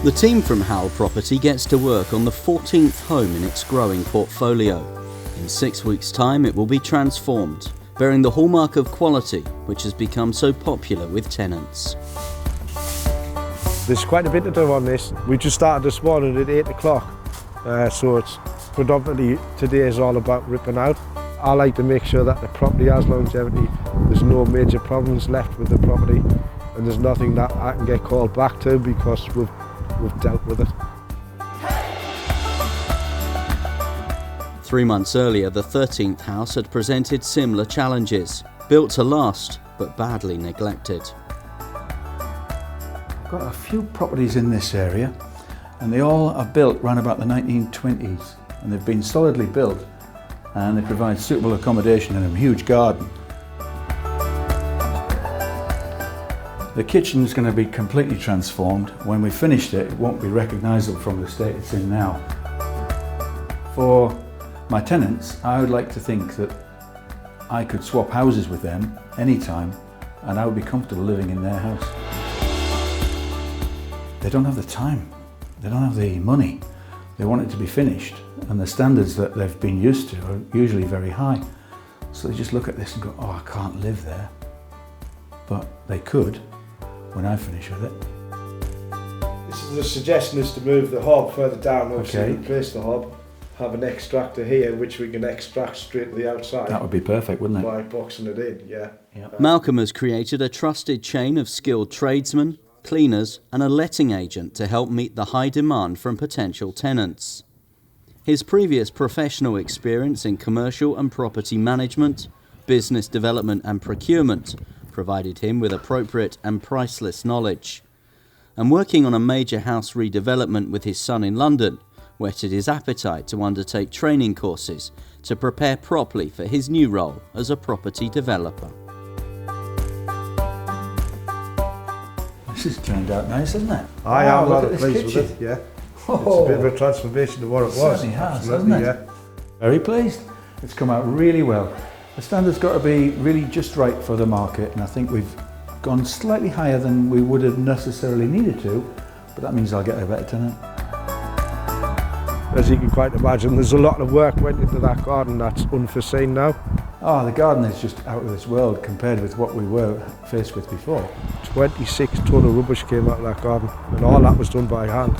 The team from HAL Property gets to work on the 14th home in its growing portfolio. In 6 weeks' time it will be transformed, bearing the hallmark of quality which has become so popular with tenants. There's quite a bit to do on this. We just started this morning at 8 o'clock, so it's predominantly today is all about ripping out. I like to make sure that the property has longevity, there's no major problems left with the property, and there's nothing that I can get called back to because we've dealt with it. 3 months earlier, the 13th house had presented similar challenges, built to last but badly neglected. I've got a few properties in this area and they all are built around about the 1920s, and they've been solidly built and they provide suitable accommodation and a huge garden. The kitchen is going to be completely transformed. When we finished it, it won't be recognisable from the state it's in now. For my tenants, I would like to think that I could swap houses with them anytime and I would be comfortable living in their house. They don't have the time, they don't have the money. They want it to be finished, and the standards that they've been used to are usually very high. So they just look at this and go, oh, I can't live there. But they could when I finish with it. The suggestion is to move the hob further down, obviously Okay. replace the hob, have an extractor here which we can extract straight to the outside. That would be perfect, wouldn't it? By boxing it in, yeah. Malcolm has created a trusted chain of skilled tradesmen, cleaners and a letting agent to help meet the high demand from potential tenants. His previous professional experience in commercial and property management, business development and procurement provided him with appropriate and priceless knowledge. And working on a major house redevelopment with his son in London whetted his appetite to undertake training courses to prepare properly for his new role as a property developer. This has turned out nice, hasn't it? I am look rather at this pleased kitchen. with it, yeah. Oh, It's a bit of a transformation to what it was. certainly has, Absolutely, hasn't it? Very pleased. It's come out really well. The standard's got to be really just right for the market, and I think we've gone slightly higher than we would have necessarily needed to, but that means I'll get a better tenant. As you can quite imagine, there's a lot of work went into that garden that's unforeseen now. Oh, the garden is just out of this world compared with what we were faced with before. 26 tonne of rubbish came out of that garden, and all that was done by hand.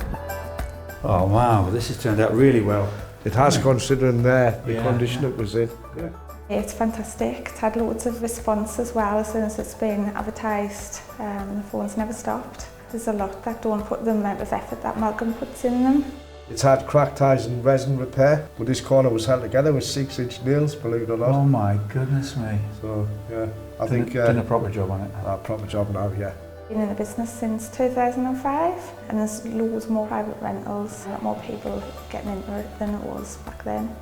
Oh wow, this has turned out really well. It has, considering the Yeah, condition yeah. it was in. Yeah. It's fantastic. It's had loads of response as well as soon as it's been advertised. The phone's never stopped. There's a lot that don't put the amount of effort that Malcolm puts in them. It's had crack ties and resin repair, but this corner was held together with 6-inch nails, believe it or not. Oh my goodness me. So, yeah, I Done think a proper job on it. a proper job now, yeah. Been in the business since 2005, and there's loads more private rentals, a lot more people getting into it than it was back then.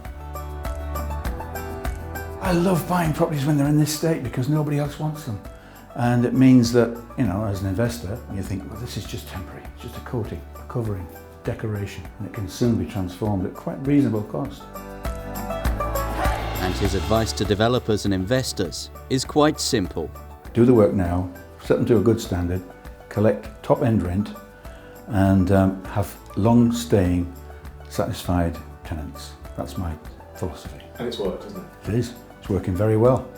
I love buying properties when they're in this state because nobody else wants them. And it means that, you know, as an investor, you think, well, this is just temporary. It's just a coating, a covering, decoration, and it can soon be transformed at quite reasonable cost. And his advice to developers and investors is quite simple. Do the work now, set them to a good standard, collect top-end rent, and have long-staying, satisfied tenants. That's my philosophy. And it's worked, hasn't it? It is. It's working very well.